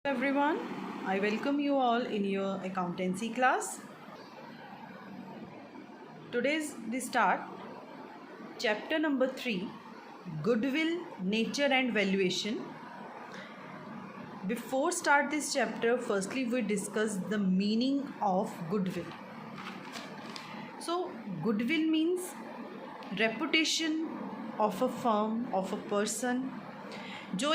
Everyone, I welcome you all in your accountancy class. Today's the start chapter number 3, Goodwill, Nature and Valuation. Before start this chapter, firstly we discuss the meaning of goodwill. So goodwill means reputation of a firm, of a person, जो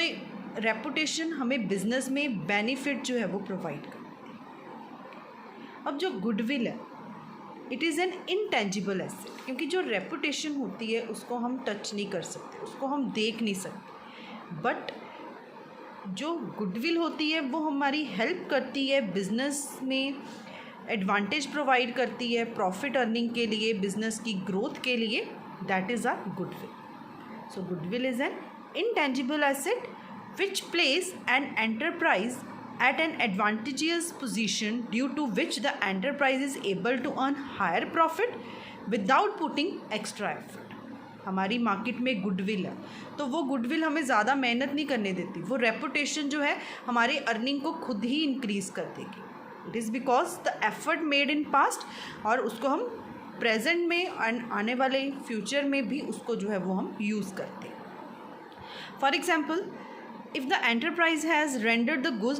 reputation हमें business में benefit जो है वो provide करती है। अब जो गुडविल है it is an intangible asset, क्योंकि जो रेपुटेशन होती है उसको हम टच नहीं कर सकते, उसको हम देख नहीं सकते, बट जो गुडविल होती है वो हमारी हेल्प करती है बिजनेस में, एडवांटेज प्रोवाइड करती है प्रॉफिट अर्निंग के लिए, बिजनेस की ग्रोथ के लिए। That is our goodwill. So goodwill is an intangible asset which place an enterprise at an advantageous position due to which the enterprise is able to earn higher profit without putting extra effort. हमारी market में goodwill है तो वो goodwill हमें ज़्यादा मेहनत नहीं करने देती, वो रेपुटेशन जो है हमारी अर्निंग को खुद ही इंक्रीज़ कर देगी। It is because the effort made in past, और उसको हम प्रेजेंट में एंड आने वाले फ्यूचर में भी उसको जो है वो हम यूज़ करते हैं। For example, if the enterprise has rendered the good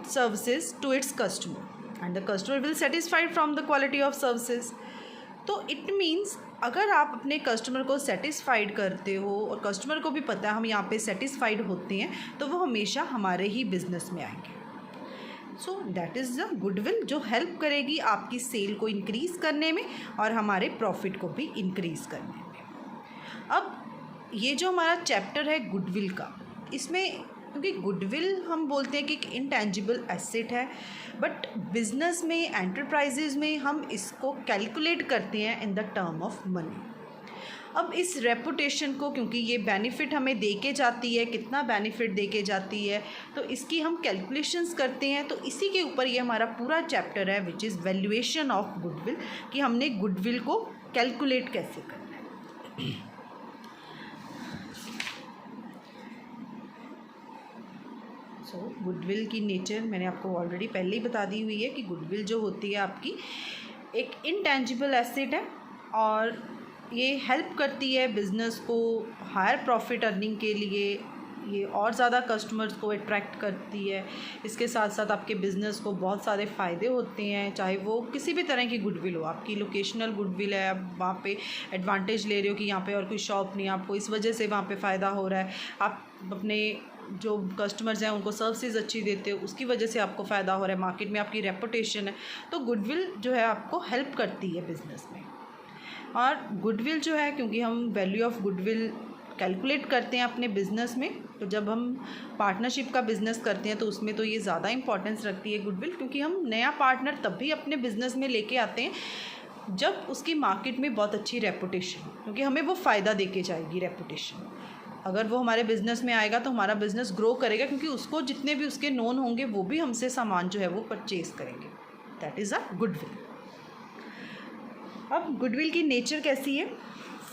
services to its customer and the customer will satisfied from the quality of services, तो it means अगर आप अपने कस्टमर को सेटिस्फाइड करते हो और कस्टमर को भी पता है हम यहाँ पे सेटिस्फाइड होते हैं, तो वो हमेशा हमारे ही बिजनेस में आएंगे। So that is the goodwill जो हेल्प करेगी आपकी सेल को इंक्रीज़ करने में और हमारे प्रॉफिट को भी इंक्रीज़ करने में। अब ये जो हमारा चैप्टर है गुडविल का, इसमें क्योंकि गुडविल हम बोलते हैं कि एक इंटेंजिबल एसेट है, बट बिजनेस में, एंटरप्राइजेज में हम इसको कैलकुलेट करते हैं in the term of money. अब इस रेपुटेशन को, क्योंकि ये बेनिफिट हमें दे के जाती है, कितना बेनिफिट दे के जाती है, तो इसकी हम कैलकुलेशंस करते हैं। तो इसी के ऊपर ये हमारा पूरा चैप्टर है which is valuation of goodwill, कि हमने गुडविल को कैलकुलेट कैसे करना है। सो गुडविल की नेचर मैंने आपको ऑलरेडी पहले ही बता दी हुई है कि गुडविल जो होती है आपकी एक इनटेंजिबल एसेट है और ये हेल्प करती है बिज़नेस को हायर प्रॉफिट अर्निंग के लिए, ये और ज़्यादा कस्टमर्स को अट्रैक्ट करती है। इसके साथ साथ आपके बिज़नेस को बहुत सारे फ़ायदे होते हैं, चाहे वो किसी भी तरह की गुडविल हो। आपकी लोकेशनल गुडविल है, आप वहाँ पे एडवांटेज ले रहे हो कि यहाँ पे और कोई शॉप नहीं, आपको इस वजह से वहाँ पे फ़ायदा हो रहा है। आप अपने जो कस्टमर्स हैं उनको सर्विसेज अच्छी देते हो, उसकी वजह से आपको फ़ायदा हो रहा है, मार्केट में आपकी रेपुटेशन है। तो गुडविल जो है आपको हेल्प करती है बिज़नेस में। और गुडविल जो है, क्योंकि हम वैल्यू ऑफ गुडविल कैलकुलेट करते हैं अपने बिज़नेस में, तो जब हम पार्टनरशिप का बिज़नेस करते हैं तो उसमें तो ये ज़्यादा इंपॉर्टेंस रखती है गुडविल, क्योंकि हम नया पार्टनर तब भी अपने बिज़नेस में लेके आते हैं जब उसकी मार्केट में बहुत अच्छी रेपुटेशन, क्योंकि हमें वो फ़ायदा दे के जाएगी रेपुटेशन। अगर वो हमारे बिज़नेस में आएगा तो हमारा बिज़नेस ग्रो करेगा, क्योंकि उसको जितने भी उसके नोन होंगे वो भी हमसे सामान जो है वो परचेज़ करेंगे। That is a goodwill. अब गुडविल की नेचर कैसी है?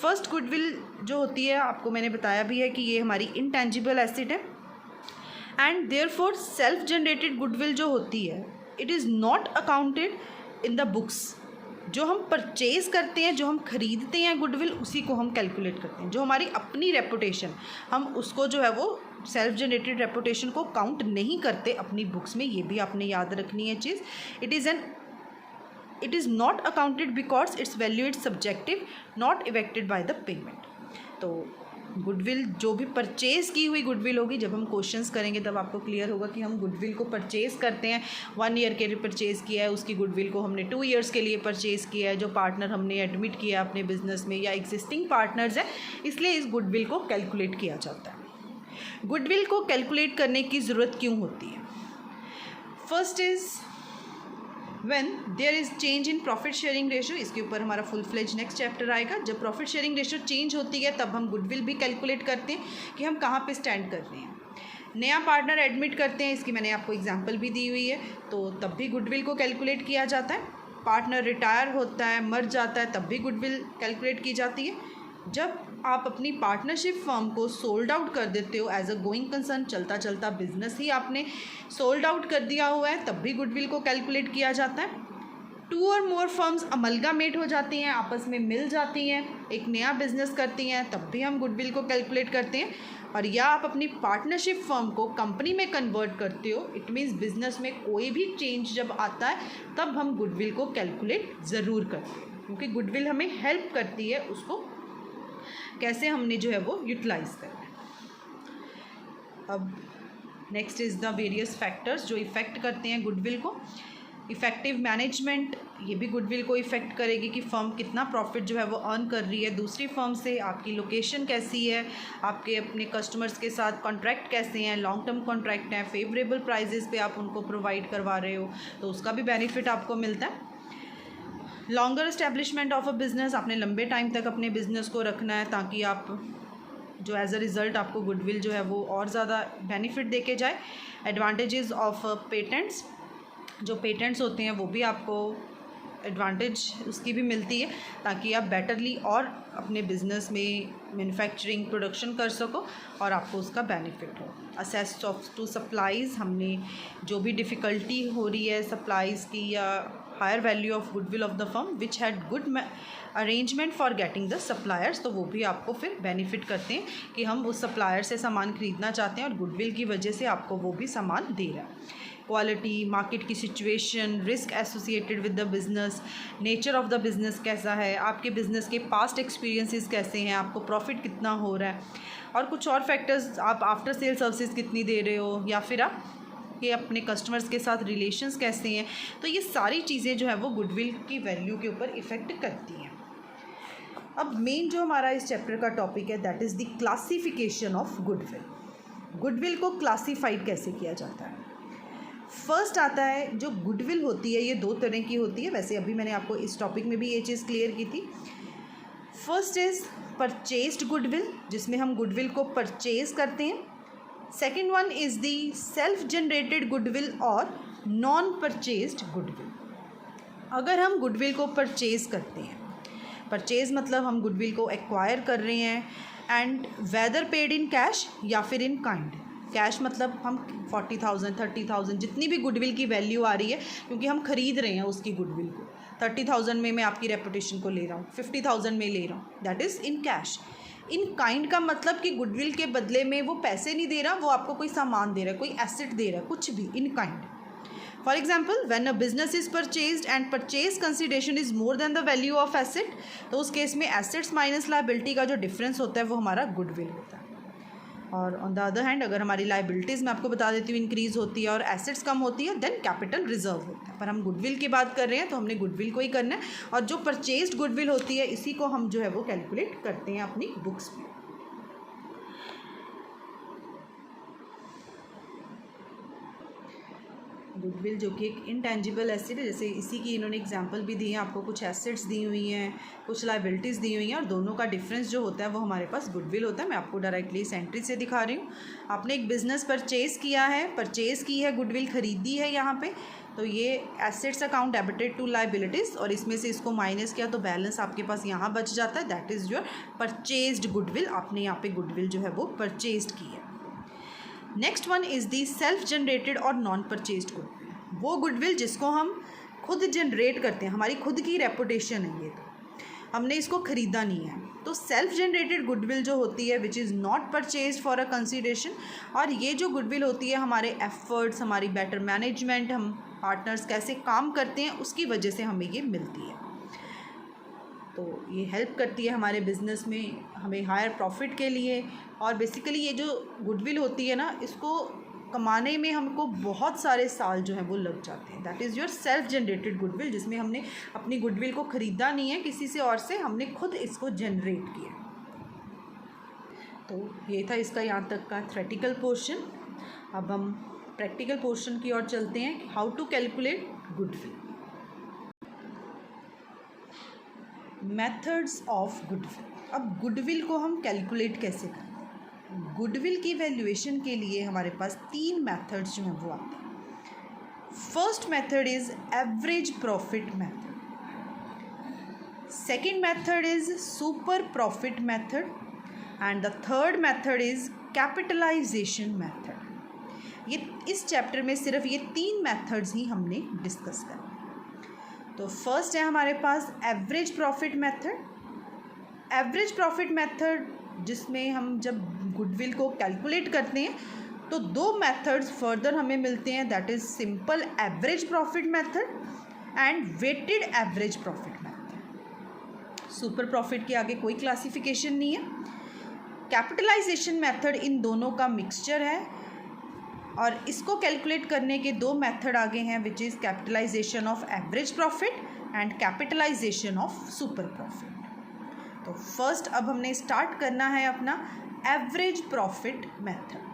फर्स्ट, गुडविल जो होती है आपको मैंने बताया भी है कि ये हमारी इंटेंजिबल एसेट है and therefore self generated goodwill जो होती है it is not accounted in the books. जो हम परचेज़ करते हैं, जो हम ख़रीदते हैं गुडविल, उसी को हम कैलकुलेट करते हैं। जो हमारी अपनी रेपुटेशन, हम उसको जो है वो सेल्फ जनरेटेड रेपुटेशन को काउंट नहीं करते अपनी बुक्स में। ये भी आपने याद रखनी है चीज़। It is not accounted because its value it's subjective, not affected by the payment. तो गुडविल जो भी परचेज़ की हुई गुडविल होगी, जब हम क्वेश्चंस करेंगे तब आपको क्लियर होगा कि हम गुडविल को परचेज़ करते हैं। 1 ईयर के लिए परचेज़ किया है, उसकी गुडविल को हमने 2 ईयर्स के लिए परचेज़ किया है। जो पार्टनर हमने एडमिट किया अपने बिजनेस में या एग्जिस्टिंग पार्टनर्स हैं, इसलिए इस गुडविल को कैलकुलेट किया जाता है। गुडविल को कैलकुलेट करने की ज़रूरत क्यों होती है? First is when there is change in profit sharing ratio. इसके ऊपर हमारा फुल फ्लेज नेक्स्ट चैप्टर आएगा। जब प्रॉफिट शेयरिंग रेशो चेंज होती है तब हम गुडविल भी कैलकुलेट करते हैं कि हम कहाँ पे स्टैंड कर रहे हैं। नया पार्टनर एडमिट करते हैं, इसकी मैंने आपको एग्जांपल भी दी हुई है, तो तब भी गुडविल को कैलकुलेट किया जाता है। पार्टनर रिटायर होता है, मर जाता है, तब भी गुडविल कैलकुलेट की जाती है। जब आप अपनी पार्टनरशिप फर्म को सोल्ड आउट कर देते हो एज अ गोइंग कंसर्न, चलता चलता बिजनेस ही आपने सोल्ड आउट कर दिया हुआ है, तब भी गुडविल को कैलकुलेट किया जाता है। 2 और मोर फर्म्स अमलगामेट हो जाती हैं, आपस में मिल जाती हैं, एक नया बिजनेस करती हैं, तब भी हम गुडविल को कैलकुलेट करते हैं। और या आप अपनी पार्टनरशिप फर्म को कंपनी में कन्वर्ट करते हो, इट मीन्स बिजनेस में कोई भी चेंज जब आता है तब हम गुडविल को कैलकुलेट ज़रूर करते हैं, क्योंकि गुडविल हमें हेल्प करती है उसको कैसे हमने जो है वो यूटिलाइज करना है। अब next is the various factors जो इफ़ेक्ट करते हैं गुडविल को। इफ़ेक्टिव मैनेजमेंट, ये भी गुडविल को इफ़ेक्ट करेगी कि फ़र्म कितना प्रॉफिट जो है वो अर्न कर रही है दूसरी फर्म से, आपकी लोकेशन कैसी है, आपके अपने कस्टमर्स के साथ कॉन्ट्रैक्ट कैसे हैं, लॉन्ग टर्म कॉन्ट्रैक्ट हैं, फेवरेबल प्राइजेस पे आप उनको प्रोवाइड करवा रहे हो तो उसका भी बेनिफिट आपको मिलता है। Longer establishment of a business, आपने लंबे टाइम तक अपने बिज़नेस को रखना है ताकि आप जो एज अ रिज़ल्ट आपको गुडविल जो है वो और ज़्यादा बेनिफिट दे के जाए। एडवांटेजेस ऑफ पेटेंट्स, जो पेटेंट्स होते हैं वो भी आपको एडवांटेज उसकी भी मिलती है ताकि आप बेटरली और अपने बिजनेस में मैन्युफैक्चरिंग प्रोडक्शन कर सको और आपको उसका बेनिफिट हो। असेस टू सप्लाईज़, हमने जो भी डिफ़िकल्टी हो रही है सप्लाईज़ की या higher value of goodwill of the firm which had good arrangement for getting the suppliers, तो वो भी आपको फिर बेनिफिट करते हैं कि हम उस सप्लायर से सामान ख़रीदना चाहते हैं और गुडविल की वजह से आपको वो भी सामान दे रहा है। क्वालिटी, मार्केट की situation, risk associated with the business, nature of the business कैसा है, आपके बिज़नेस के पास्ट एक्सपीरियंसेस कैसे हैं, आपको प्रॉफिट कितना हो रहा है, और कुछ और फैक्टर्स, आप आफ्टर सेल सर्विसेज कितनी दे रहे हो या फिर आप ये अपने कस्टमर्स के साथ रिलेशंस कैसे हैं। तो ये सारी चीज़ें जो है वो गुडविल की वैल्यू के ऊपर इफ़ेक्ट करती हैं। अब मेन जो हमारा इस चैप्टर का टॉपिक है that is the classification of goodwill. Goodwill को क्लासीफाइड कैसे किया जाता है। फर्स्ट आता है जो गुडविल होती है, ये 2 तरह की होती है, वैसे अभी मैंने आपको इस टॉपिक में भी ये चीज़ क्लियर की थी। फर्स्ट इज़ परचेज्ड गुडविल, जिसमें हम गुडविल को परचेज करते हैं। Second one is the self generated goodwill और नॉन परचेज्ड गुडविल। अगर हम गुडविल को परचेज करते हैं, परचेज मतलब हम गुडविल को एक्वायर कर रहे हैं, and whether paid in cash या फिर इन काइंड। कैश मतलब हम 40,000 30,000 जितनी भी गुडविल की वैल्यू आ रही है, क्योंकि हम ख़रीद रहे हैं उसकी गुडविल को, 30,000 में मैं आपकी रेपुटेशन को ले रहा हूँ, 50,000 में ले रहा हूँ, that is in cash. In kind का मतलब कि गुडविल के बदले में वो पैसे नहीं दे रहा, वो आपको कोई सामान दे रहा है, कोई एसेट दे रहा है, कुछ भी in kind. For example, when a business is purchased and purchase consideration is more than the value of asset, तो उस केस में एसेट्स माइनस लायबिलिटी का जो डिफरेंस होता है वो हमारा गुडविल होता है। और ऑन द अदर हैंड, अगर हमारी लायबिलिटीज़ मैं आपको बता देती हूँ इंक्रीज़ होती है और एसेट्स कम होती है, देन कैपिटल रिजर्व होता है। पर हम गुडविल की बात कर रहे हैं तो हमने गुडविल को ही करना है, और जो परचेज्ड गुडविल होती है इसी को हम जो है वो कैलकुलेट करते हैं अपनी बुक्स में। गुडविल जो कि एक इंटेंजिबल एसेट है, जैसे इसी की इन्होंने एग्जांपल भी दी है आपको, कुछ एसेट्स दी हुई हैं, कुछ लायबिलिटीज़ दी हुई हैं, और दोनों का डिफरेंस जो होता है वो हमारे पास गुडविल होता है। मैं आपको डायरेक्टली इस एंट्री से दिखा रही हूँ। आपने एक बिज़नेस परचेज़ किया है, परचेज़ की है, गुडविल खरीदी है यहाँ पे, तो ये assets account debited to liabilities, और इसमें से इसको माइनस किया तो बैलेंस आपके पास यहाँ बच जाता है, that is your purchased goodwill. आपने यहाँ पे गुडविल जो है वो परचेज्ड की है। Next one is the self generated और नॉन परचेज्ड गुडविल। वो गुडविल जिसको हम खुद जनरेट करते हैं, हमारी खुद की रेपुटेशन है, ये तो हमने इसको ख़रीदा नहीं है। तो सेल्फ जनरेटेड गुडविल जो होती है which is not purchase for a consideration, और ये जो गुडविल होती है हमारे एफर्ट्स, हमारी बेटर मैनेजमेंट, हम पार्टनर्स कैसे काम करते हैं उसकी वजह से हमें ये मिलती है। तो ये हेल्प करती है हमारे बिज़नेस में हमें हायर प्रॉफिट के लिए। और बेसिकली ये जो गुडविल होती है ना, इसको कमाने में हमको बहुत सारे साल जो हैं वो लग जाते हैं। That is your self generated goodwill, जिसमें हमने अपनी गुडविल को ख़रीदा नहीं है किसी से और से, हमने खुद इसको जनरेट किया। तो ये था इसका यहाँ तक का थ्योरेटिकल पोर्शन। अब हम प्रैक्टिकल पोर्शन की ओर चलते हैं, how to calculate goodwill. Methods of goodwill. अब गुडविल को हम कैलकुलेट कैसे करते हैं। गुडविल की वैल्यूएशन के लिए हमारे पास 3 मेथड्स जो हैं वो आते हैं। First method is average profit method. Second method is super profit method and the third method is capitalization method. ये इस चैप्टर में सिर्फ ये 3 मेथड्स ही हमने डिस्कस करें। तो फर्स्ट है हमारे पास average profit method. Average profit method जिसमें हम जब गुडविल को कैलकुलेट करते हैं तो 2 मेथड्स फर्दर हमें मिलते हैं, that is simple average profit method and weighted average profit method. Super profit के आगे कोई क्लासिफिकेशन नहीं है। कैपिटलाइजेशन मेथड इन दोनों का मिक्सचर है और इसको कैलकुलेट करने के 2 मेथड आगे हैं, which is capitalisation of average profit and capitalisation of super profit. तो फर्स्ट अब हमने स्टार्ट करना है अपना एवरेज प्रॉफिट मेथड।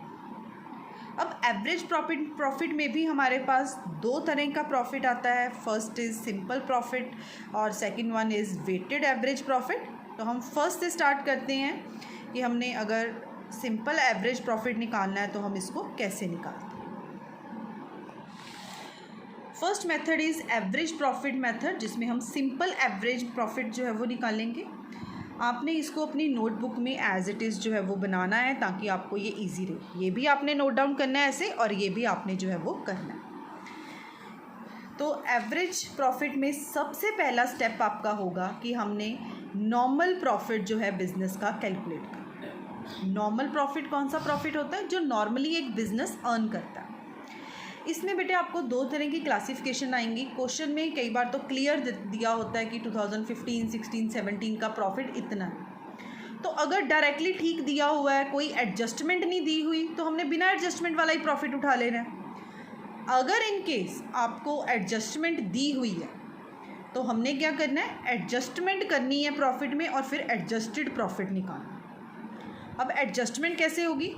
अब एवरेज प्रॉफिट में भी हमारे पास 2 तरह का प्रॉफिट आता है। फर्स्ट इज़ सिंपल प्रॉफिट और second one is weighted average profit. तो हम फर्स्ट से स्टार्ट करते हैं कि हमने अगर सिंपल एवरेज प्रॉफिट निकालना है तो हम इसको कैसे निकालते हैं। First method is average profit method, जिसमें हम सिंपल एवरेज प्रॉफिट जो है वो निकालेंगे। आपने इसको अपनी नोटबुक में एज इट इज़ जो है वो बनाना है ताकि आपको ये इजी रहे। ये भी आपने नोट डाउन करना है ऐसे और ये भी आपने जो है वो करना है। तो एवरेज प्रॉफिट में सबसे पहला स्टेप आपका होगा कि हमने नॉर्मल प्रॉफिट जो है बिज़नेस का कैलकुलेट करना है। नॉर्मल प्रॉफिट कौन सा प्रॉफिट होता है? जो नॉर्मली एक बिज़नेस अर्न करता है। इसमें बेटे आपको 2 तरह की क्लासिफिकेशन आएंगी। क्वेश्चन में कई बार तो क्लियर दिया होता है कि 2015, 16, 17 का प्रॉफिट इतना है। तो अगर डायरेक्टली ठीक दिया हुआ है, कोई एडजस्टमेंट नहीं दी हुई, तो हमने बिना एडजस्टमेंट वाला ही प्रॉफिट उठा लेना है। अगर इन केस आपको एडजस्टमेंट दी हुई है तो हमने क्या करना है, एडजस्टमेंट करनी है प्रॉफिट में और फिर एडजस्टेड प्रॉफिट निकालना। अब एडजस्टमेंट कैसे होगी?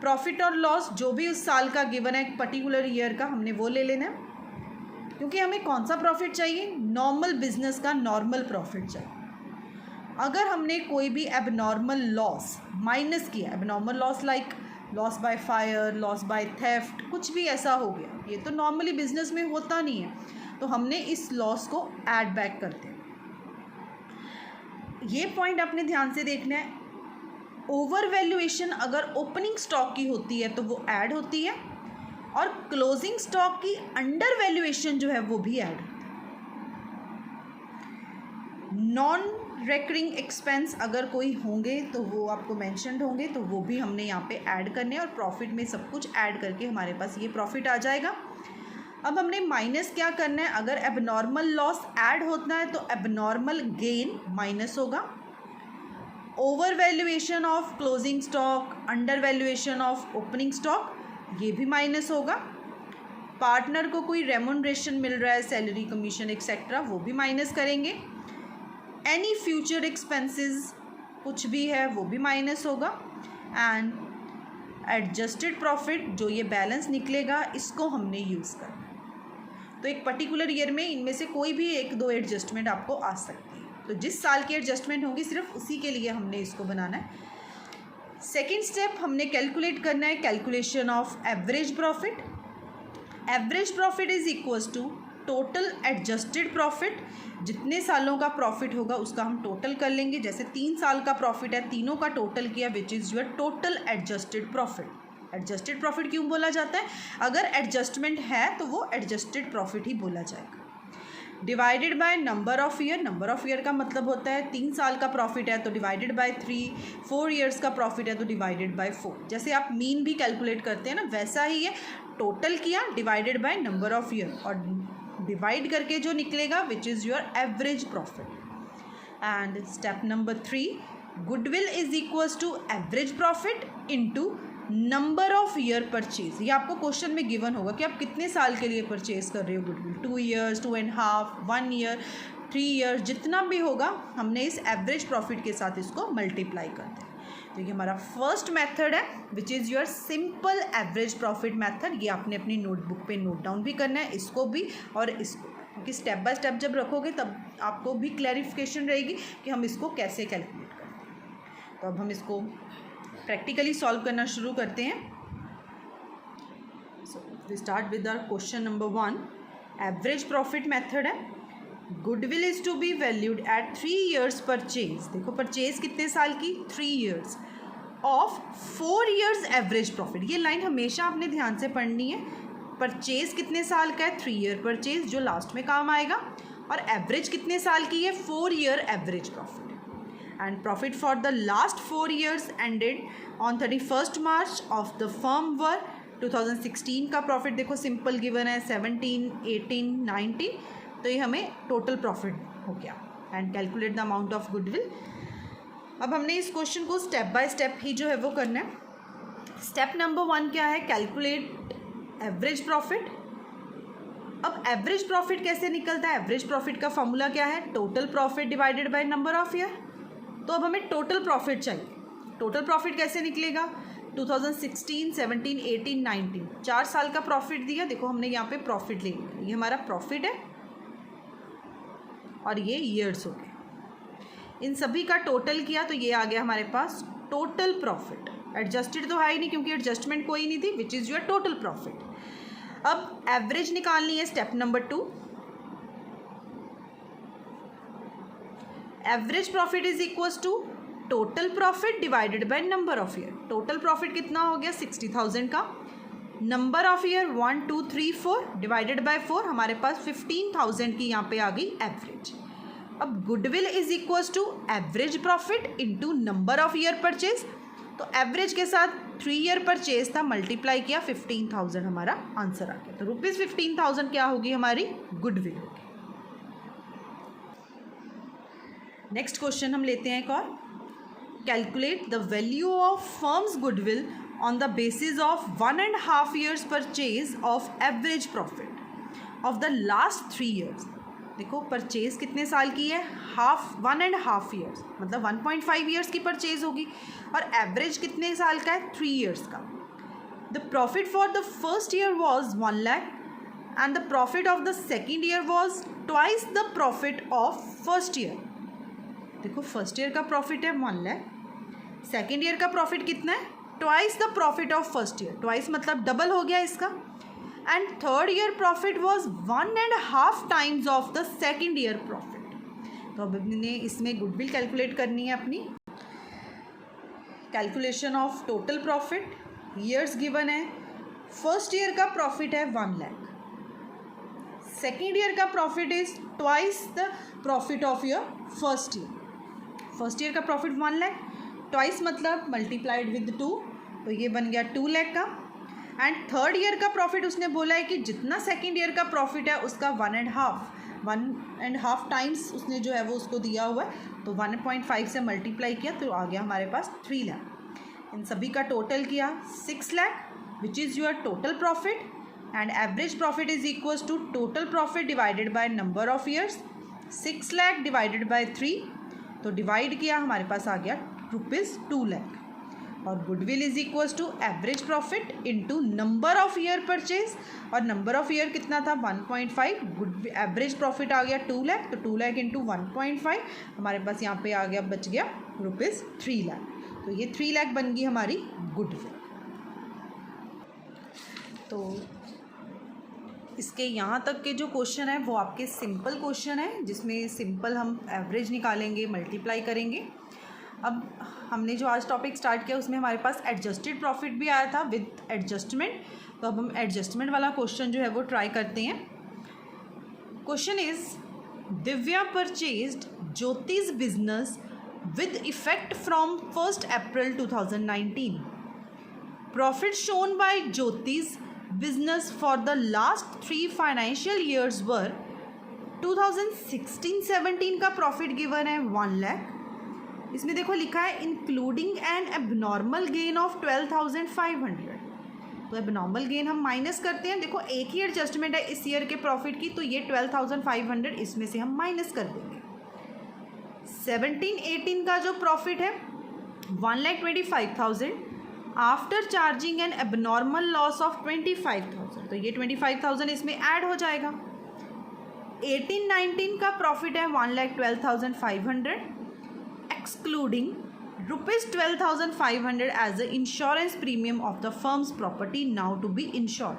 प्रॉफिट और लॉस जो भी उस साल का गिवन है, एक पर्टिकुलर ईयर का, हमने वो ले लेना है। क्योंकि हमें कौन सा प्रॉफिट चाहिए? नॉर्मल बिजनेस का नॉर्मल प्रॉफिट चाहिए। अगर हमने कोई भी एबनॉर्मल लॉस माइनस किया, abnormal loss like loss by fire, loss by theft, कुछ भी ऐसा हो गया, ये तो नॉर्मली बिजनेस में होता नहीं है, तो हमने इस लॉस को ऐड बैक करते हैं। ये पॉइंट आपने ध्यान से देखना है। ओवर वैल्यूएशन अगर ओपनिंग स्टॉक की होती है तो वो ऐड होती है और क्लोजिंग स्टॉक की अंडर वैल्यूएशन जो है वो भी ऐड होती है। नॉन रेकरिंग एक्सपेंस अगर कोई होंगे तो वो आपको मेंशन्ड होंगे, तो वो भी हमने यहाँ पे ऐड करने और प्रॉफिट में सब कुछ ऐड करके हमारे पास ये प्रॉफिट आ जाएगा। अब हमने माइनस क्या करना है? अगर एबनॉर्मल लॉस ऐड होता है तो एबनॉर्मल गेन माइनस होगा। Over valuation of closing stock, under valuation of opening stock, ये भी माइनस होगा। पार्टनर को कोई रेम्यूनरेशन मिल रहा है, सैलरी, कमीशन एक्सेट्रा, वो भी माइनस करेंगे। एनी फ्यूचर एक्सपेंसेस कुछ भी है वो भी माइनस होगा। एंड एडजस्टेड प्रॉफिट जो ये बैलेंस निकलेगा, इसको हमने यूज़ करना है। तो एक पर्टिकुलर ईयर में इनमें से कोई भी 1-2 एडजस्टमेंट आपको आ सकती है। तो जिस साल की एडजस्टमेंट होगी सिर्फ उसी के लिए हमने इसको बनाना है। सेकेंड स्टेप हमने कैलकुलेट करना है calculation of average profit. Average profit is equals to total adjusted profit. जितने सालों का प्रॉफिट होगा उसका हम टोटल कर लेंगे। जैसे 3 साल का प्रॉफिट है, तीनों का टोटल किया, विच is your total adjusted profit. Adjusted profit क्यों बोला जाता है? अगर एडजस्टमेंट है तो वो एडजस्टेड प्रॉफिट ही बोला जाएगा। Divided by number of year. Number of year का मतलब होता है 3 साल का प्रॉफिट है तो डिवाइडेड बाय 3, 4 ईयर्स का प्रॉफिट है तो डिवाइडेड बाय 4। जैसे आप मीन भी कैलकुलेट करते हैं ना, वैसा ही है। टोटल किया divided by number of year और डिवाइड करके जो निकलेगा which is your average profit. And step number 3, goodwill is equals to average profit into number of year purchase. ये आपको क्वेश्चन में गिवन होगा कि आप कितने साल के लिए परचेज कर रहे हो गुडविल। 2 ईयर्स, 2.5, 1 ईयर, 3 ईयर्स, जितना भी होगा हमने इस एवरेज प्रॉफिट के साथ इसको मल्टीप्लाई कर दें। तो ये हमारा फर्स्ट मेथड है विच is your simple average profit method. ये आपने अपनी नोटबुक पे नोट डाउन भी करना है, इसको भी और इसको, क्योंकि स्टेप बाय स्टेप जब रखोगे तब आपको भी क्लैरिफिकेशन रहेगी कि हम इसको कैसे कैलकुलेट करते हैं। तो अब हम इसको प्रैक्टिकली सॉल्व करना शुरू करते हैं। So we start with our question number 1। Average profit method है। Goodwill is to be valued at 3 years purchase, देखो परचेज कितने साल की, 3 years of 4 years average profit. ये लाइन हमेशा आपने ध्यान से पढ़नी है। परचेज कितने साल का है, 3 year परचेज, जो लास्ट में काम आएगा, और एवरेज कितने साल की है, 4 year average profit. And profit for the last 4 years ended on 31st March of the firm were 2016 का प्रॉफिट देखो सिंपल गिवन है 17, 18, 19, तो ये हमें टोटल प्रॉफिट हो गया। And calculate the amount of goodwill. अब हमने इस क्वेश्चन को स्टेप बाय स्टेप ही जो है वो करना है। स्टेप नंबर 1 क्या है, कैलकुलेट एवरेज प्रॉफिट। अब एवरेज प्रॉफिट कैसे निकलता है, एवरेज प्रॉफिट का फॉर्मूला क्या है, total profit divided by number of year. तो अब हमें टोटल प्रॉफिट चाहिए। टोटल प्रॉफिट कैसे निकलेगा, 2016, 17, 18, 19, 4 साल का प्रॉफिट दिया, देखो हमने यहाँ पे प्रॉफिट ले लिया, ये हमारा प्रॉफिट है और ये ईयर्स हो गए। इन सभी का टोटल किया तो ये आ गया हमारे पास टोटल प्रॉफिट। एडजस्टेड तो है ही नहीं क्योंकि एडजस्टमेंट कोई नहीं थी, which is your total profit. अब एवरेज निकालनी है, step number 2। Average profit is equals to total profit divided by number of year. Total profit कितना हो गया, 60,000 का, number of year 1, 2, 3, 4 divided by 4, हमारे पास 15,000 की यहाँ पे आ गई एवरेज। अब goodwill is equals to average profit into number of year purchase. तो एवरेज के साथ 3 year परचेज था, मल्टीप्लाई किया, 15,000 हमारा आंसर आ गया। तो ₹15,000 क्या होगी हमारी गुडविल होगी। नेक्स्ट क्वेश्चन हम लेते हैं एक और। Calculate the value of firms goodwill on the basis of 1.5 years purchase of average profit of the last 3 years। देखो परचेज कितने साल की है, 1.5 years, मतलब 1.5 years की परचेज होगी, और एवरेज कितने साल का है, 3 years का। The profit for the first year was 1 lakh and the profit of the second year was twice the profit of first year. देखो फर्स्ट ईयर का प्रॉफिट है 1 lakh, सेकेंड ईयर का प्रॉफिट कितना है, twice the profit of first year, twice मतलब double हो गया इसका। And third year profit was 1.5 times of the second year profit. तो अब हमने इसमें गुडविल कैलकुलेट करनी है अपनी। Calculation of total profit, years given है, फर्स्ट ईयर का प्रॉफिट है 1 lakh, सेकेंड ईयर का profit is twice the profit of your first year. First year का प्रॉफिट 1 lakh, ट्वाइस मतलब मल्टीप्लाइड विद 2, तो ये बन गया 2 lakh का। एंड थर्ड ईयर का प्रॉफिट उसने बोला है कि जितना सेकेंड ईयर का प्रॉफिट है उसका 1.5 टाइम्स उसने जो है वो उसको दिया हुआ है, तो 1.5 से मल्टीप्लाई किया तो आ गया हमारे पास 3 lakh। इन सभी का टोटल किया 6 lakh which is your total profit. And average profit is equals to total profit divided by number of years, 6 lakh divided by 3, तो डिवाइड किया हमारे पास आ गया ₹2 lakh। और goodwill is equals to average profit into number of year purchase, और number of year कितना था 1.5, good average profit आ गया 2 lakh, तो 2 lakh इंटू 1.5 हमारे पास यहाँ पे आ गया, बच गया ₹3 lakh। तो ये 3 lakh बन गई हमारी गुडविल। तो इसके यहाँ तक के जो क्वेश्चन है वो आपके सिंपल क्वेश्चन है, जिसमें सिंपल हम एवरेज निकालेंगे, मल्टीप्लाई करेंगे। अब हमने जो आज टॉपिक स्टार्ट किया उसमें हमारे पास एडजस्टेड प्रॉफिट भी आया था विद एडजस्टमेंट, तो अब हम एडजस्टमेंट वाला क्वेश्चन जो है वो ट्राई करते हैं। Question is Divya purchased Jyoti's business with effect from 1st April 2019। Profit shown by Jyoti's business for the last 3 financial years were 2016-17 का प्रॉफिट गिवन है 1 lakh। इसमें देखो लिखा है including N abnormal gain of 12,500। तो एबनॉर्मल गेन हम माइनस करते हैं, देखो एक ही एडजस्टमेंट है इस ईयर के प्रॉफिट की, तो ये 12,500 इसमें से हम माइनस कर देंगे। 17-18 का जो प्रॉफिट है 1,25,000 after charging N abnormal loss of 25,000, तो ये 25,000 इसमें ऐड हो जाएगा। 18-19 का प्रॉफिट है 1,12,500 excluding ₹12,500 as the insurance premium of the firm's property now to be insured।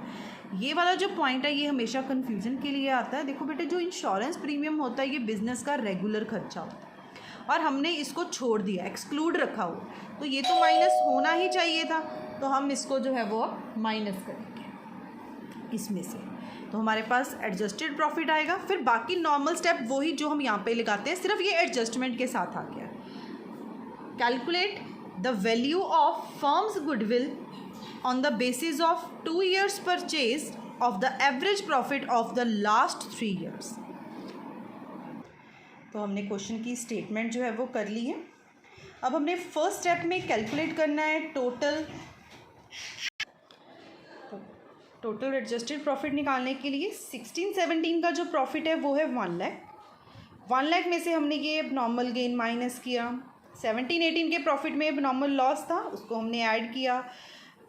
ये वाला जो पॉइंट है ये हमेशा कन्फ्यूजन के लिए आता है। देखो बेटे, जो इंश्योरेंस प्रीमियम होता है ये बिज़नेस का रेगुलर खर्चा होता है और हमने इसको छोड़ दिया, एक्सक्लूड रखा हो, तो ये तो माइनस होना ही चाहिए था, तो हम इसको जो है वो माइनस करेंगे इसमें से। तो हमारे पास एडजस्टेड प्रॉफिट आएगा। फिर बाकी नॉर्मल स्टेप वही जो हम यहाँ पे लगाते हैं, सिर्फ ये एडजस्टमेंट के साथ आ गया। Calculate the value of firms goodwill on the basis of 2 years purchase of the average profit of the last 3 years। तो हमने क्वेश्चन की स्टेटमेंट जो है वो कर ली है। अब हमने फर्स्ट स्टेप में कैलकुलेट करना है टोटल एडजस्टेड प्रॉफिट निकालने के लिए 16-17 का जो प्रॉफिट है वो है 1 लाख। 1 लाख में से हमने ये नॉर्मल गेन माइनस किया। 17-18 के प्रॉफिट में नॉर्मल लॉस था, उसको हमने ऐड किया।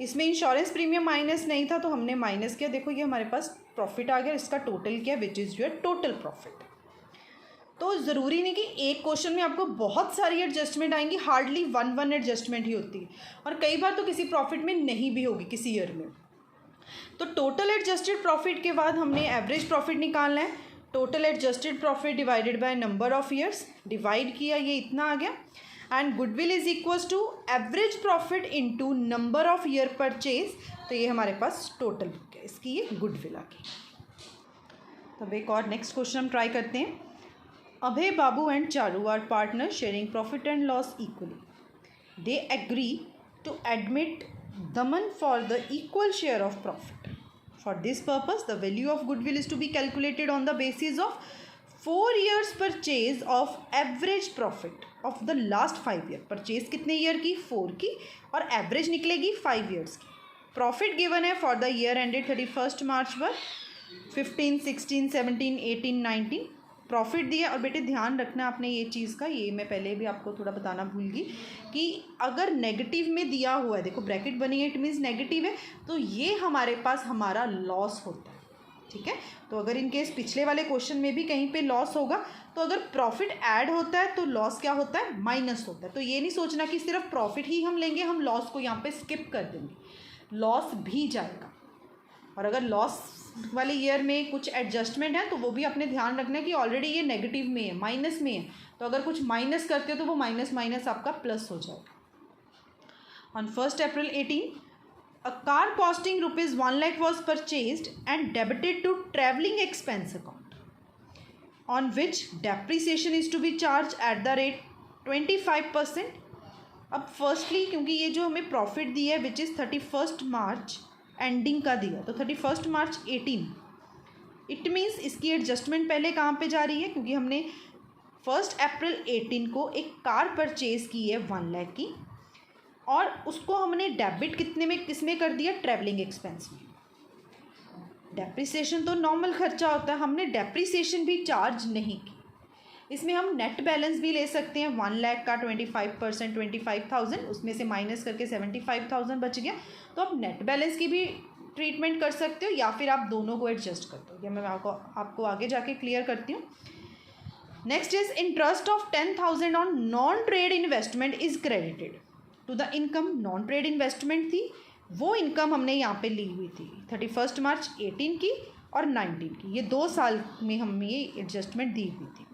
इसमें इंश्योरेंस प्रीमियम माइनस नहीं था तो हमने माइनस किया। देखो ये हमारे पास प्रॉफिट आ गया, इसका टोटल किया विच इज़ योर टोटल प्रॉफिट। तो ज़रूरी नहीं कि एक क्वेश्चन में आपको बहुत सारी एडजस्टमेंट आएंगी, हार्डली वन एडजस्टमेंट ही होती है, और कई बार तो किसी प्रॉफिट में नहीं भी होगी किसी ईयर में। तो टोटल एडजस्टेड प्रॉफिट के बाद हमने एवरेज प्रॉफिट निकालना है। Total adjusted profit divided by number of years, divide किया, ये इतना आ गया। And goodwill is equals to average profit into number of year purchase. तो ये हमारे पास टोटल हो गया, इसकी ये गुडविल आ गई। तो अब एक और नेक्स्ट क्वेश्चन हम ट्राई करते हैं। Abhay, Babu and Charu are partner sharing profit and loss equally. They agree to admit Daman for the equal share of profit. For this purpose the value of goodwill is to be calculated on the basis of 4 years purchase of average profit of the last 5 year. Purchase कितने year की? 4 की, और average निकलेगी 5 years की। Profit given है for the year ended 31 मार्च पर 15, 16, 17, 18, 19 profit दिया। और बेटे ध्यान रखना आपने ये चीज़ का, ये मैं पहले भी आपको थोड़ा बताना भूल गई कि अगर नेगेटिव में दिया हुआ है, देखो ब्रैकेट बनी है, इट मीन्स नेगेटिव है, तो ये हमारे पास हमारा लॉस होता है। ठीक है, तो अगर इन केस पिछले वाले क्वेश्चन में भी कहीं पे लॉस होगा, तो अगर प्रॉफिट ऐड होता है तो लॉस क्या होता है? माइनस होता है। तो ये नहीं सोचना कि सिर्फ प्रॉफिट ही हम लेंगे, हम लॉस को यहाँ पे स्किप कर देंगे, लॉस भी जाएगा। और अगर लॉस वाले ईयर में कुछ एडजस्टमेंट है तो वो भी अपने ध्यान रखना है कि ऑलरेडी ये नेगेटिव में है, माइनस में है, तो अगर कुछ माइनस करते हो तो वो माइनस माइनस आपका प्लस हो जाएगा। On 1 April 18 a car costing rupees 1 lakh was purchased and debited to travelling expense account, on which depreciation is to be charged at the rate 25%। अब फर्स्टली क्योंकि ये जो हमें प्रॉफिट दिया है विच इज़ 31 मार्च एंडिंग का दिया, तो 31 मार्च 18, इट मीन्स इसकी एडजस्टमेंट पहले कहाँ पे जा रही है? क्योंकि हमने 1 अप्रैल 18 को एक कार परचेज़ की है 1 लाख की, और उसको हमने डेबिट कितने में, किस में कर दिया? ट्रैवलिंग एक्सपेंस में। डेप्रिसिएशन तो नॉर्मल खर्चा होता है, हमने डेप्रिसिएशन भी चार्ज नहीं की। इसमें हम नेट बैलेंस भी ले सकते हैं। 1 लाख का 25% 25,000, उसमें से माइनस करके 75,000 बच गया, तो आप नेट बैलेंस की भी ट्रीटमेंट कर सकते हो, या फिर आप दोनों को एडजस्ट करते हो। ये मैं आपको आगे जाके क्लियर करती हूँ। Next is interest of 10,000 on non trade investment is credited to the income. Non trade investment थी, वो इनकम हमने यहाँ पे ली हुई थी 31 मार्च 18 की और 19 की, ये 2 साल में हमें ये एडजस्टमेंट दी हुई थी।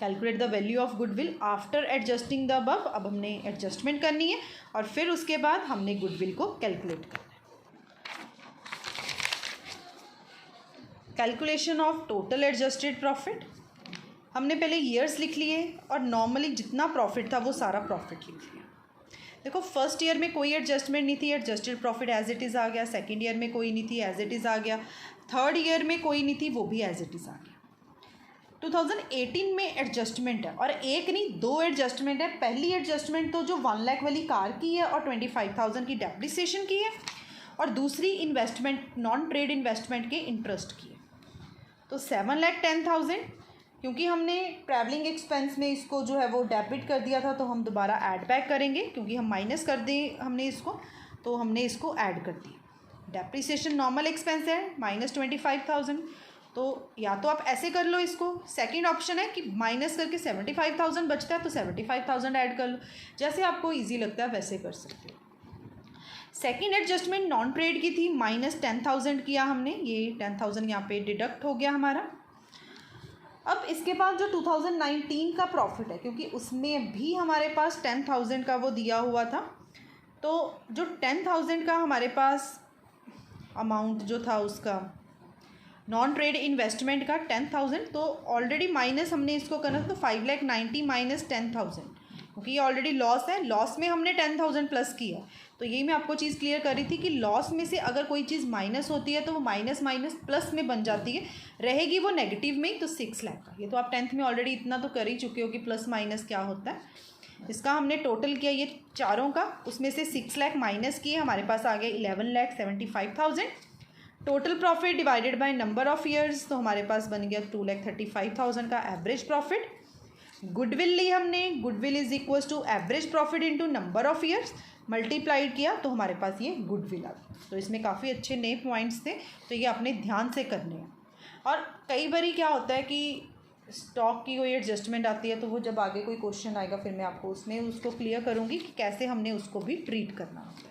Calculate the value of goodwill after adjusting the above. अब हमने एडजस्टमेंट करनी है और फिर उसके बाद हमने गुडविल को कैलकुलेट करना है। Calculation of total adjusted profit. हमने पहले ईयर्स लिख लिए और नॉर्मली जितना प्रॉफिट था वो सारा प्रॉफिट लिख लिया। देखो फर्स्ट ईयर में कोई एडजस्टमेंट नहीं थी, adjusted profit as it is आ गया। सेकेंड ईयर में कोई नहीं थी, एज इट इज़ आ गया। थर्ड ईयर में कोई नहीं थी, वो भी एज इट इज़ आ गया। 2018 में एडजस्टमेंट है, और एक नहीं 2 एडजस्टमेंट है। पहली एडजस्टमेंट तो जो 1 लाख वाली कार की है और 25,000 की डेप्रिसिएशन की है, और दूसरी इन्वेस्टमेंट नॉन ट्रेड इन्वेस्टमेंट के इंटरेस्ट की है। तो 7,10,000 क्योंकि हमने ट्रैवलिंग एक्सपेंस में इसको जो है वो डेबिट कर दिया था, तो हम दोबारा ऐड बैक करेंगे, क्योंकि हम माइनस कर दें हमने इसको, तो हमने इसको ऐड कर दिया। डेप्रिसिएशन नॉर्मल एक्सपेंस है -25,000, तो या तो आप ऐसे कर लो इसको। सेकंड ऑप्शन है कि माइनस करके 75,000 बचता है तो 75,000 ऐड कर लो, जैसे आपको इजी लगता है वैसे कर सकते हो। सेकेंड एडजस्टमेंट नॉन ट्रेड की थी, -10,000 किया हमने, ये 10,000 यहाँ पे डिडक्ट हो गया हमारा। अब इसके बाद जो 2019 का प्रॉफिट है, क्योंकि उसमें भी हमारे पास 10,000 का वो दिया हुआ था, तो जो 10,000 का हमारे पास अमाउंट जो था उसका नॉन ट्रेड इन्वेस्टमेंट का 10,000, तो ऑलरेडी माइनस हमने इसको करना, तो 5,90,000 माइनस 10,000, क्योंकि ये ऑलरेडी लॉस है, लॉस में हमने 10,000 प्लस किया। तो यही मैं आपको चीज़ क्लियर कर रही थी कि लॉस में से अगर कोई चीज़ माइनस होती है तो वो माइनस माइनस प्लस में बन जाती है, रहेगी वो नेगेटिव में ही, तो 6 लाख का। ये तो आप 10th में ऑलरेडी इतना तो कर ही चुके हो कि प्लस माइनस क्या होता है। इसका हमने टोटल किया ये चारों का, उसमें से 6 लाख माइनस किए, हमारे पास आ गया 11,75,000। Total profit divided by number of years, तो हमारे पास बन गया 2,35,000 का एवरेज प्रॉफिट। गुडविल ली हमने, goodwill is equals to average profit into number of years, multiplied किया तो हमारे पास ये गुडविल आ गया। तो इसमें काफ़ी अच्छे नए पॉइंट्स थे, तो ये अपने ध्यान से करने हैं। और कई बार क्या होता है कि स्टॉक की कोई एडजस्टमेंट आती है, तो वो जब आगे कोई क्वेश्चन आएगा फिर मैं आपको उसमें उसको क्लियर करूँगी कि कैसे हमने उसको भी ट्रीट करना होता है।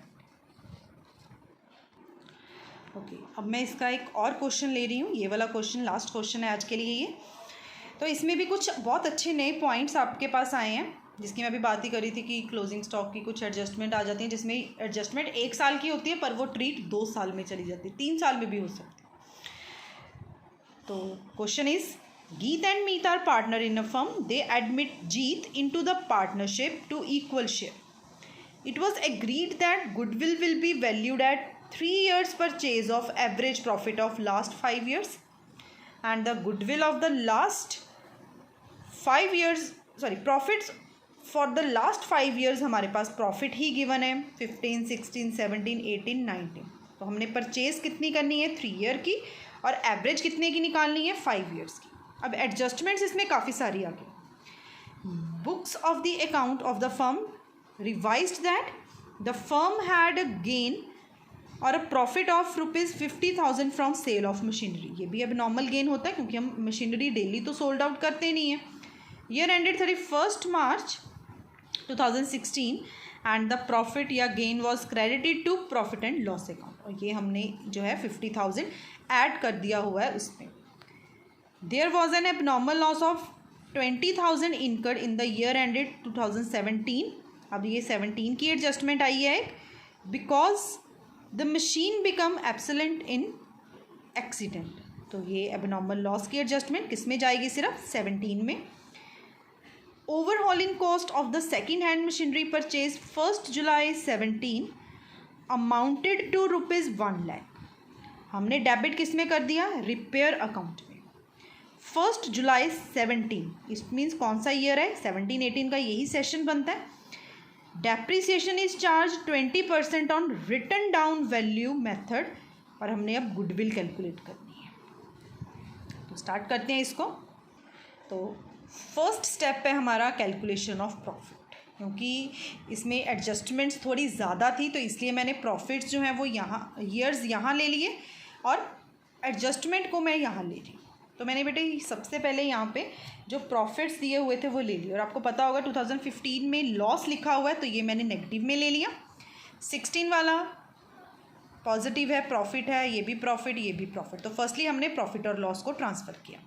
ओके, अब मैं इसका एक और क्वेश्चन ले रही हूँ, ये वाला क्वेश्चन लास्ट क्वेश्चन है आज के लिए ये। तो इसमें भी कुछ बहुत अच्छे नए पॉइंट्स आपके पास आए हैं, जिसकी मैं अभी बात ही करी थी कि क्लोजिंग स्टॉक की कुछ एडजस्टमेंट आ जाती हैं, जिसमें एडजस्टमेंट 1 साल की होती है पर वो ट्रीट 2 साल में चली जाती है, 3 साल में भी हो सकती है। तो question is, Geet and Meet are partner in a firm. They admit Jeet into the partnership to equal share. It was agreed that goodwill will be valued at 3 years purchase of average profit of last 5 years, and the goodwill of the last 5 years, profits for the last 5 years हमारे पास profit ही given है, 15, 16, 17, 18, 19। तो हमने purchase कितनी करनी है 3 year की, और average कितने की निकालनी है 5 ईयर्स की। अब एडजस्टमेंट्स इसमें काफ़ी सारी आ गई। Books of the account of the firm revised that the firm had a gain or a profit of ₹50,000 from sale of machinery. ये भी अब नॉर्मल गेन होता है, क्योंकि हम मशीनरी डेली तो सोल्ड आउट करते नहीं हैं। Year ended 31 March 2016 and the profit या gain was credited to profit and loss account, और ये हमने जो है 50,000 ऐड कर दिया हुआ है उसमें। There was an abnormal loss of 20,000 incurred in the year ended 2017. अब ये 17 की एडजस्टमेंट आई है, because the machine become obsolete in accident. तो ये एबनॉर्मल लॉस की एडजस्टमेंट किस में जाएगी, सिर्फ 17 में। Overhauling cost of the second hand machinery purchase 1 जुलाई 17 अमाउंटेड टू ₹1 लाख। हमने डेबिट किस में कर दिया, रिपेयर अकाउंट में। 1 जुलाई 17, इट मीन्स कौन सा ईयर है, 17-18 का यही सेशन बनता है। Depreciation is charge 20% on written down value method, और हमने अब गुडविल कैलकुलेट करनी है। तो स्टार्ट करते हैं इसको। तो फर्स्ट स्टेप है हमारा कैलकुलेशन ऑफ प्रॉफिट, क्योंकि इसमें एडजस्टमेंट्स थोड़ी ज़्यादा थी, तो इसलिए मैंने प्रॉफिट्स जो हैं वो यहाँ ईयर्स यहाँ ले लिए और एडजस्टमेंट को मैं यहाँ ले रही हूँ। तो मैंने बेटे सबसे पहले यहाँ पे जो प्रॉफिट्स दिए हुए थे वो ले लिए, और आपको पता होगा 2015 में लॉस लिखा हुआ है, तो ये मैंने नेगेटिव में ले लिया। 16 वाला पॉजिटिव है, प्रॉफिट है, ये भी प्रॉफिट, ये भी प्रॉफिट। तो फर्स्टली हमने प्रॉफिट और लॉस को ट्रांसफ़र किया।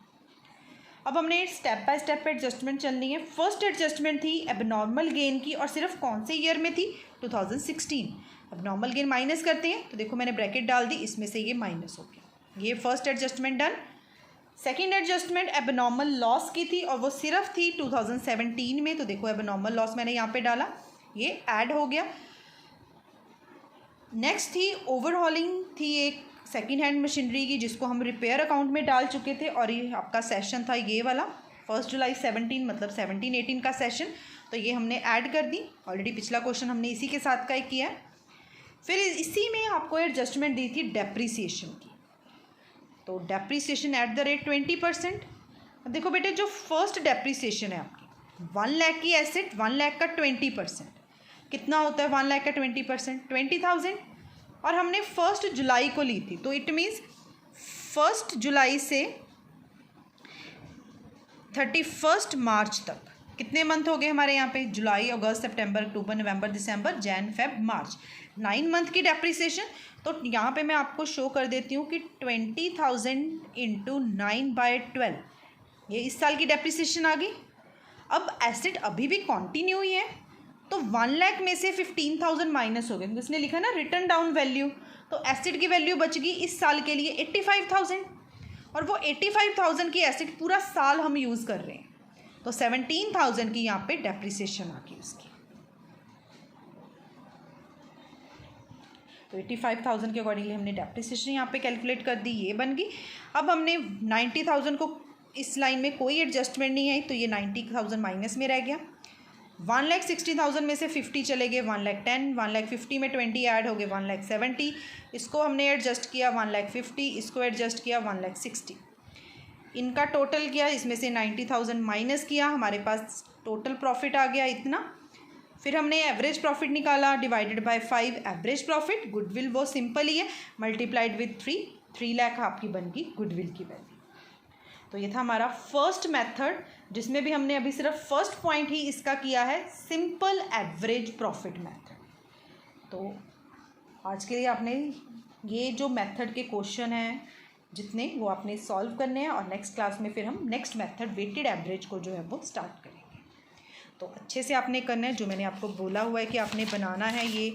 अब हमने स्टेप बाय स्टेप एडजस्टमेंट चलनी है। फर्स्ट एडजस्टमेंट थी एबनॉर्मल गेन की, और सिर्फ कौन से ईयर में थी, 2016। एबनॉर्मल गेन माइनस करते हैं, तो देखो मैंने ब्रैकेट डाल दी, इसमें से ये माइनस हो गया। ये first adjustment done. Second adjustment abnormal loss की थी, और वो सिर्फ थी 2017 में, तो देखो एबनॉर्मल लॉस मैंने यहाँ पे डाला, ये ऐड हो गया। नेक्स्ट थी ओवरहॉलिंग, थी एक सेकेंड हैंड मशीनरी की, जिसको हम रिपेयर अकाउंट में डाल चुके थे, और ये आपका सेशन था ये वाला 1 जुलाई 17, मतलब 17-18 का सेशन, तो ये हमने ऐड कर दी। ऑलरेडी पिछला क्वेश्चन हमने इसी के साथ का ही किया है। फिर इसी में आपको एडजस्टमेंट दी थी डेप्रीसिएशन की, तो डेप्रीसिएशन एट द रेट 20%। अब देखो बेटे, जो फर्स्ट डेप्रीसिएशन है आपकी 1 लाख की एसेट, 1 लाख का 20% कितना होता है, 1 लाख का 20% 20,000, और हमने 1 जुलाई को ली थी, तो इट मीन्स 1 जुलाई से 31 मार्च तक कितने मंथ हो गए हमारे यहाँ पे? जुलाई, अगस्त, सितंबर, अक्टूबर, नवंबर, दिसंबर, जैन, फेब, मार्च, 9 मंथ की डेप्रिसिएशन। तो यहाँ पे मैं आपको शो कर देती हूँ कि 20,000 इंटू 9/12 ये इस साल की डेप्रिसिएशन आ गई। अब एसेट अभी भी कॉन्टिन्यू ही है, तो 1 लाख में से 15,000 माइनस हो गए, क्योंकि उसने लिखा ना रिटर्न डाउन वैल्यू, तो एसेट की वैल्यू बच गई इस साल के लिए 85,000, और वो 85,000 की एसेट पूरा साल हम यूज़ कर रहे हैं, तो 17,000 की यहाँ पे डेप्रिसिएशन आ गई उसकी। तो 85,000 के अकॉर्डिंगली हमने डेप्रिसिएशन यहाँ पे कैलकुलेट कर दी, ये बन गई। अब हमने 90,000 को, इस लाइन में कोई एडजस्टमेंट नहीं है, तो ये 90,000 माइनस में रह गया। 1,60,000 में से 50 चले गए, 1,10,000, 1,50,000 में 20 ऐड हो गए, 1,70,000, इसको हमने एडजस्ट किया 1,50,000, इसको एडजस्ट किया 1,60,000, इनका टोटल किया, इसमें से 90,000 माइनस किया, हमारे पास टोटल प्रॉफिट आ गया इतना। फिर हमने एवरेज प्रॉफिट निकाला, divided by 5 average profit, goodwill वो सिंपल ही है, मल्टीप्लाइड विथ 3 लाख आपकी बन गई गुडविल की वैल्यू। तो ये था हमारा फर्स्ट मेथड, जिसमें भी हमने अभी सिर्फ फर्स्ट पॉइंट ही इसका किया है, सिंपल एवरेज प्रॉफिट मेथड। तो आज के लिए आपने ये जो मेथड के क्वेश्चन हैं जितने, वो आपने सॉल्व करने हैं, और नेक्स्ट क्लास में फिर हम नेक्स्ट मेथड वेटेड एवरेज को जो है वो स्टार्ट करेंगे। तो अच्छे से आपने करना है, जो मैंने आपको बोला हुआ है कि आपने बनाना है ये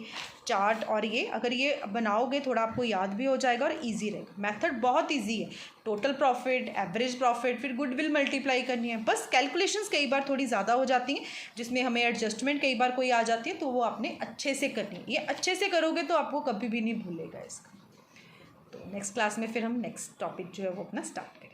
चार्ट, और ये अगर ये बनाओगे थोड़ा आपको याद भी हो जाएगा और इजी रहेगा। मेथड बहुत इजी है, टोटल प्रॉफिट, एवरेज प्रॉफिट, फिर गुडविल मल्टीप्लाई करनी है, बस कैलकुलेशंस कई बार थोड़ी ज़्यादा हो जाती हैं, जिसमें हमें एडजस्टमेंट कई बार कोई आ जाती है, तो वो आपने अच्छे से करनी है। ये अच्छे से करोगे तो आपको कभी भी नहीं भूलेगा इसका। तो नेक्स्ट क्लास में फिर हम नेक्स्ट टॉपिक जो है वो अपना स्टार्ट करेंगे।